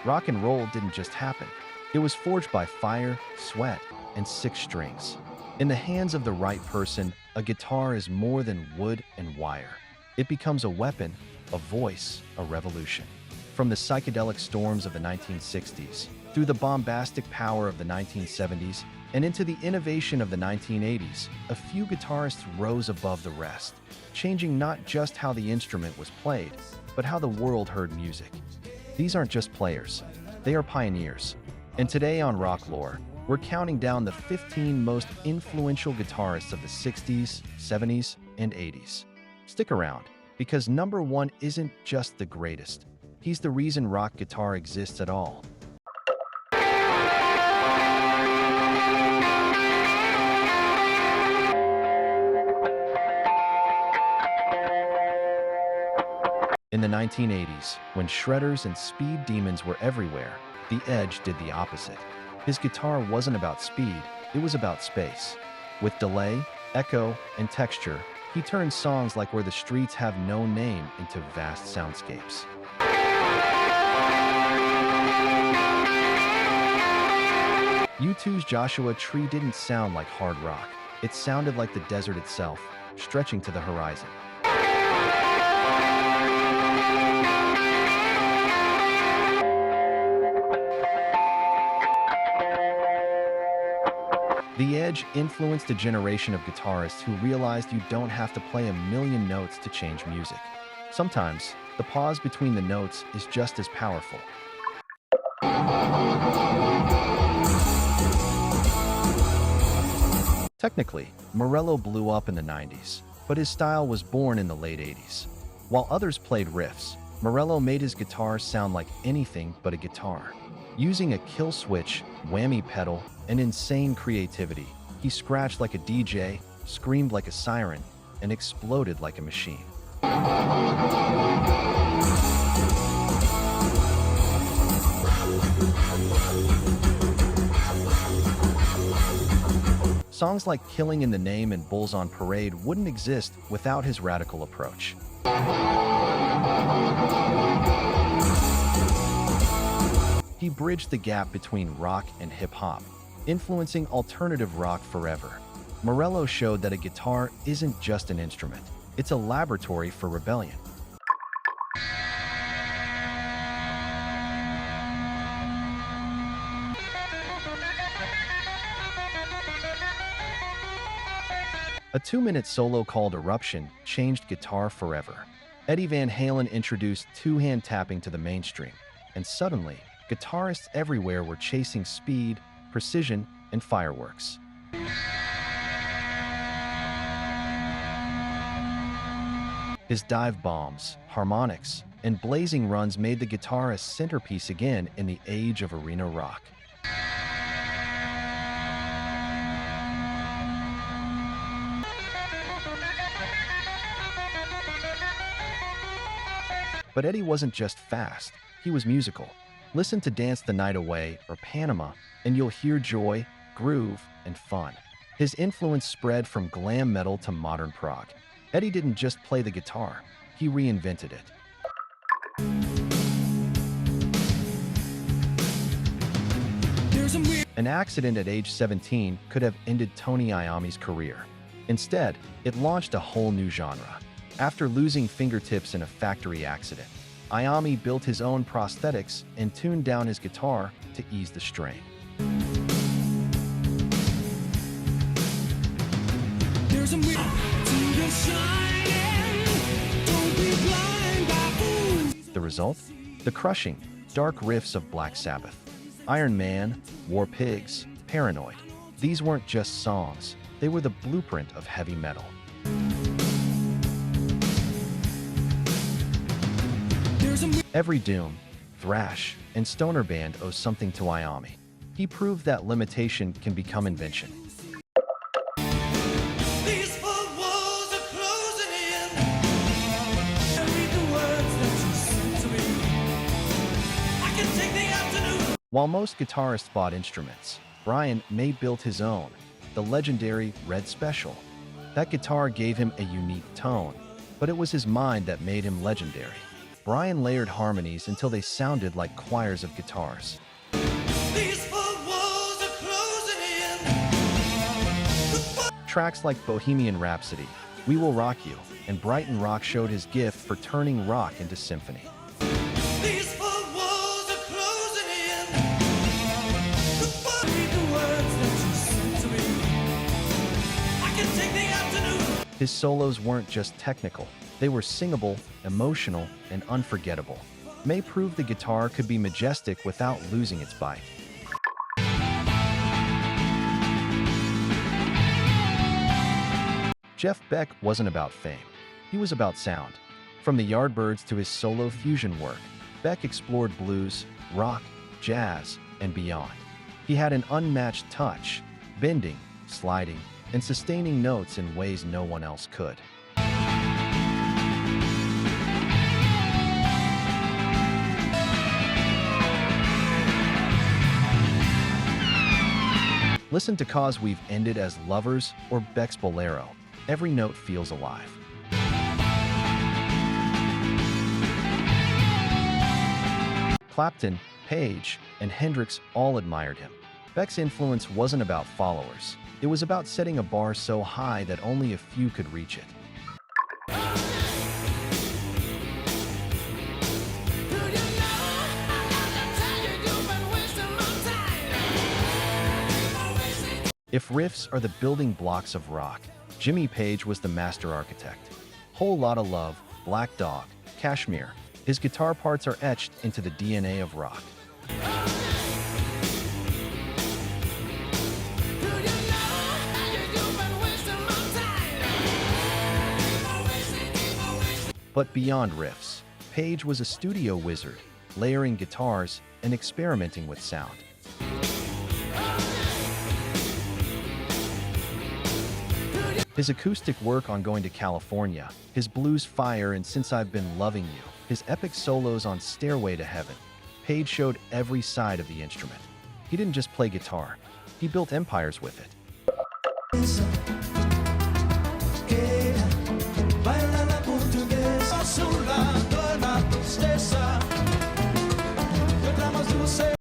Rock and roll didn't just happen. It was forged by fire, sweat, and 6 strings. In the hands of the right person, a guitar is more than wood and wire. It becomes a weapon, a voice, a revolution. From the psychedelic storms of the 1960s, through the bombastic power of the 1970s, and into the innovation of the 1980s, a few guitarists rose above the rest, changing not just how the instrument was played, but how the world heard music. These aren't just players, they are pioneers. And today on Rock Lore, we're counting down the 15 most influential guitarists of the 60s, 70s, and 80s. Stick around, because number 1 isn't just the greatest. He's the reason rock guitar exists at all. In the 1980s, when shredders and speed demons were everywhere, the Edge did the opposite. His guitar wasn't about speed, it was about space. With delay, echo, and texture, he turned songs like Where the Streets Have No Name into vast soundscapes. U2's Joshua Tree didn't sound like hard rock. It sounded like the desert itself, stretching to the horizon. The Edge influenced a generation of guitarists who realized you don't have to play a million notes to change music. Sometimes, the pause between the notes is just as powerful. Technically, Morello blew up in the 90s, but his style was born in the late 80s. While others played riffs, Morello made his guitar sound like anything but a guitar. Using a kill switch, whammy pedal, and insane creativity, he scratched like a DJ, screamed like a siren, and exploded like a machine. Songs like Killing in the Name and Bulls on Parade wouldn't exist without his radical approach. He bridged the gap between rock and hip-hop, influencing alternative rock forever. Morello showed that a guitar isn't just an instrument, it's a laboratory for rebellion. A 2-minute solo called Eruption changed guitar forever. Eddie Van Halen introduced two-hand tapping to the mainstream, and suddenly, guitarists everywhere were chasing speed, precision, and fireworks. His dive bombs, harmonics, and blazing runs made the guitar a centerpiece again in the age of arena rock. But Eddie wasn't just fast, he was musical. Listen to Dance the Night Away or Panama, and you'll hear joy, groove, and fun. His influence spread from glam metal to modern prog. Eddie didn't just play the guitar, he reinvented it. An accident at age 17 could have ended Tony Iommi's career. Instead, it launched a whole new genre. After losing fingertips in a factory accident, Iommi built his own prosthetics and tuned down his guitar to ease the strain. The result? The crushing, dark riffs of Black Sabbath. Iron Man, War Pigs, Paranoid. These weren't just songs, they were the blueprint of heavy metal. Every doom, thrash, and stoner band owes something to Iommi. He proved that limitation can become invention. While most guitarists bought instruments, Brian May built his own, the legendary Red Special. That guitar gave him a unique tone, but it was his mind that made him legendary. Brian layered harmonies until they sounded like choirs of guitars. Tracks like Bohemian Rhapsody, We Will Rock You, and Brighton Rock showed his gift for turning rock into symphony. His solos weren't just technical, they were singable, emotional, and unforgettable. May proved the guitar could be majestic without losing its bite. Jeff Beck wasn't about fame. He was about sound. From the Yardbirds to his solo fusion work, Beck explored blues, rock, jazz, and beyond. He had an unmatched touch, bending, sliding, and sustaining notes in ways no one else could. Listen to "'Cause We've Ended as Lovers" or Beck's Bolero. Every note feels alive. Clapton, Page, and Hendrix all admired him. Beck's influence wasn't about followers. It was about setting a bar so high that only a few could reach it. If riffs are the building blocks of rock, Jimmy Page was the master architect. Whole Lotta Love, Black Dog, Kashmir. His guitar parts are etched into the DNA of rock. But beyond riffs, Page was a studio wizard, layering guitars and experimenting with sound. His acoustic work on Going to California, his blues Fire and Since I've Been Loving You, his epic solos on Stairway to Heaven, Page showed every side of the instrument. He didn't just play guitar, he built empires with it.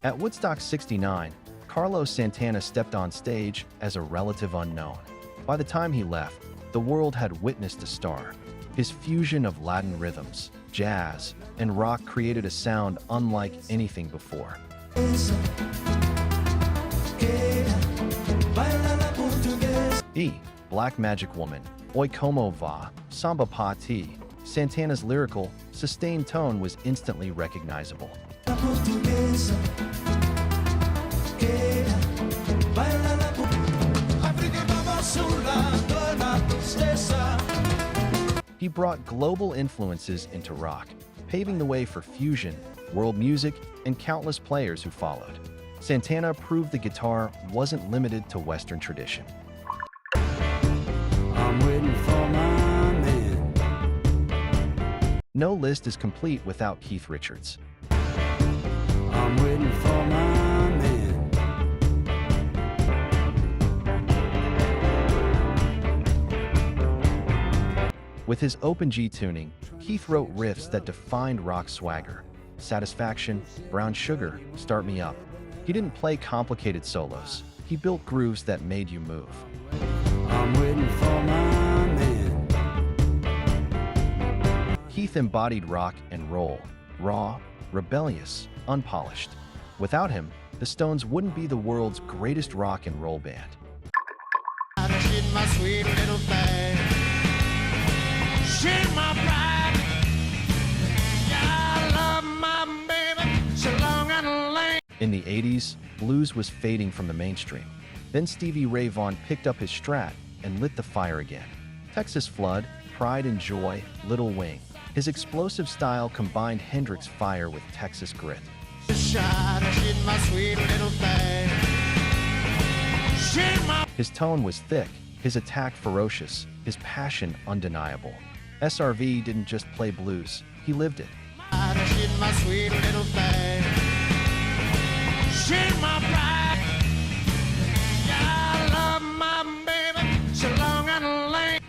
At Woodstock 69, Carlos Santana stepped on stage as a relative unknown. By the time he left, the world had witnessed a star. His fusion of Latin rhythms, jazz, and rock created a sound unlike anything before. Black Magic Woman, Oi Como Va, Samba Pa Ti. Santana's lyrical, sustained tone was instantly recognizable. He brought global influences into rock, paving the way for fusion, world music, and countless players who followed. Santana proved the guitar wasn't limited to Western tradition. I'm waiting for my man. No list is complete without Keith Richards. I'm waiting for my man. With his open G tuning, Keith wrote riffs that defined rock swagger. Satisfaction, Brown Sugar, Start Me Up. He didn't play complicated solos. He built grooves that made you move. I'm waiting for my man. Keith embodied rock and roll, raw, rebellious, unpolished. Without him, the Stones wouldn't be the world's greatest rock and roll band. My sweet little thing. She's my pride. I love my baby so long and late. In the 80s, blues was fading from the mainstream. Then Stevie Ray Vaughan picked up his Strat and lit the fire again. Texas Flood, Pride and Joy, Little Wing. His explosive style combined Hendrix fire with Texas grit. His tone was thick, his attack ferocious, his passion undeniable. SRV didn't just play blues, he lived it.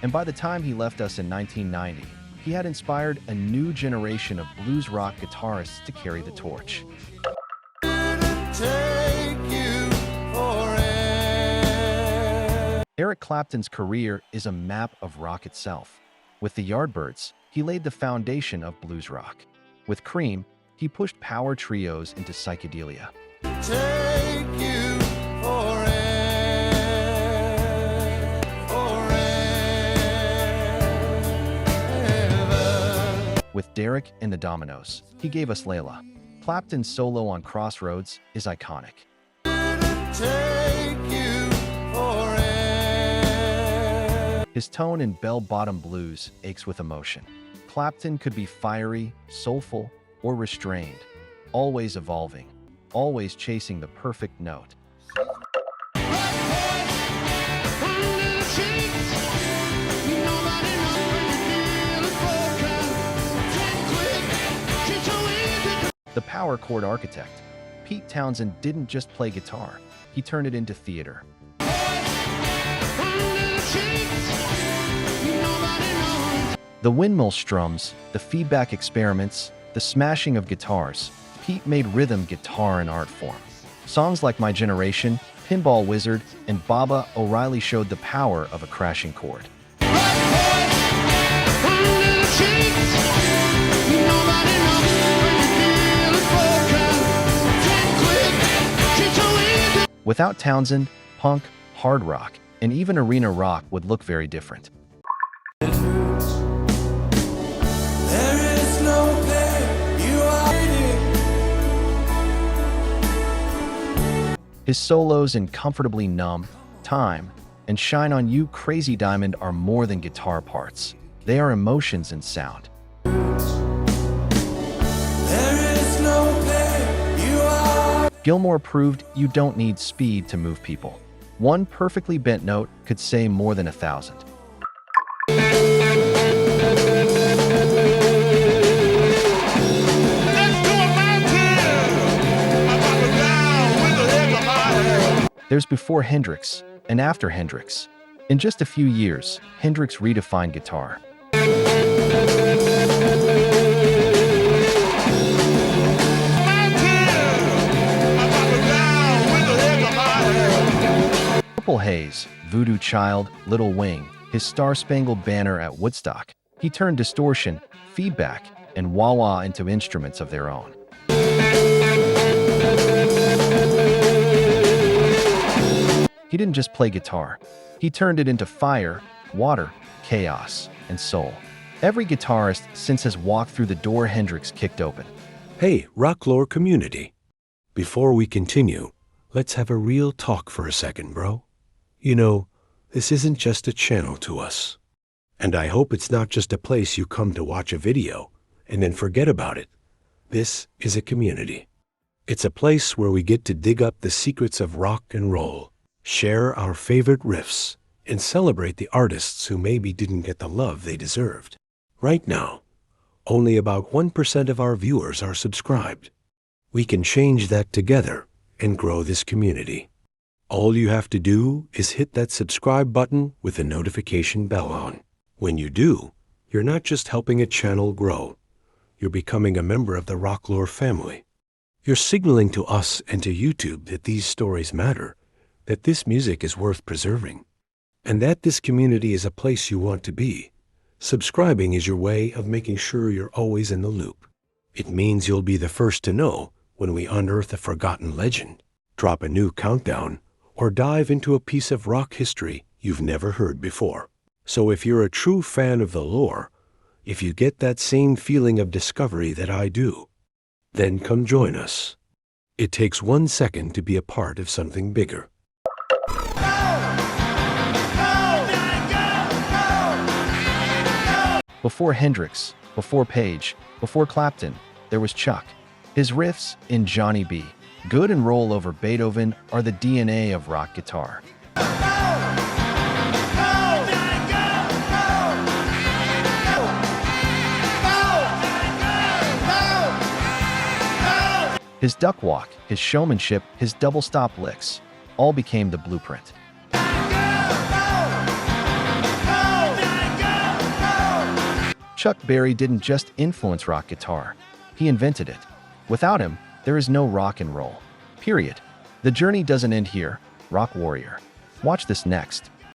And by the time he left us in 1990, he had inspired a new generation of blues rock guitarists to carry the torch. Eric Clapton's career is a map of rock itself. With the Yardbirds, he laid the foundation of blues rock. With Cream, he pushed power trios into psychedelia. With Derek and the Dominoes, he gave us Layla. Clapton's solo on Crossroads is iconic. His tone in Bell-Bottom Blues aches with emotion. Clapton could be fiery, soulful, or restrained, always evolving, always chasing the perfect note. The power chord architect, Pete Townshend didn't just play guitar, he turned it into theater. The windmill strums, the feedback experiments, the smashing of guitars, Pete made rhythm guitar an art form. Songs like My Generation, Pinball Wizard, and Baba O'Reilly showed the power of a crashing chord. Without Townshend, punk, hard rock, and even arena rock would look very different. His solos in Comfortably Numb, Time, and Shine On You Crazy Diamond are more than guitar parts. They are emotions and sound. Gilmour proved you don't need speed to move people. One perfectly bent note could say more than 1,000. There's before Hendrix and after Hendrix. In just a few years, Hendrix redefined guitar. Purple Haze, Voodoo Child, Little Wing, his Star-Spangled Banner at Woodstock. He turned distortion, feedback, and wah-wah into instruments of their own. He didn't just play guitar. He turned it into fire, water, chaos, and soul. Every guitarist since has walked through the door Hendrix kicked open. Hey, Rocklore community. Before we continue, let's have a real talk for a second, bro. You know, this isn't just a channel to us. And I hope it's not just a place you come to watch a video and then forget about it. This is a community. It's a place where we get to dig up the secrets of rock and roll, share our favorite riffs, and celebrate the artists who maybe didn't get the love they deserved. Right now, only about 1% of our viewers are subscribed. We can change that together and grow this community. All you have to do is hit that subscribe button with the notification bell on. When you do, you're not just helping a channel grow, you're becoming a member of the Rocklore family. You're signaling to us and to YouTube that these stories matter, that this music is worth preserving, and that this community is a place you want to be. Subscribing is your way of making sure you're always in the loop. It means you'll be the first to know when we unearth a forgotten legend, drop a new countdown, or dive into a piece of rock history you've never heard before. So if you're a true fan of the lore, if you get that same feeling of discovery that I do, then come join us. It takes 1 second to be a part of something bigger. Before Hendrix, before Page, before Clapton, there was Chuck. His riffs in Johnny B. Good and roll over Beethoven are the DNA of rock guitar. His duck walk, his showmanship, his double stop licks, all became the blueprint. Chuck Berry didn't just influence rock guitar, he invented it. Without him, there is no rock and roll. Period. The journey doesn't end here, rock warrior. Watch this next.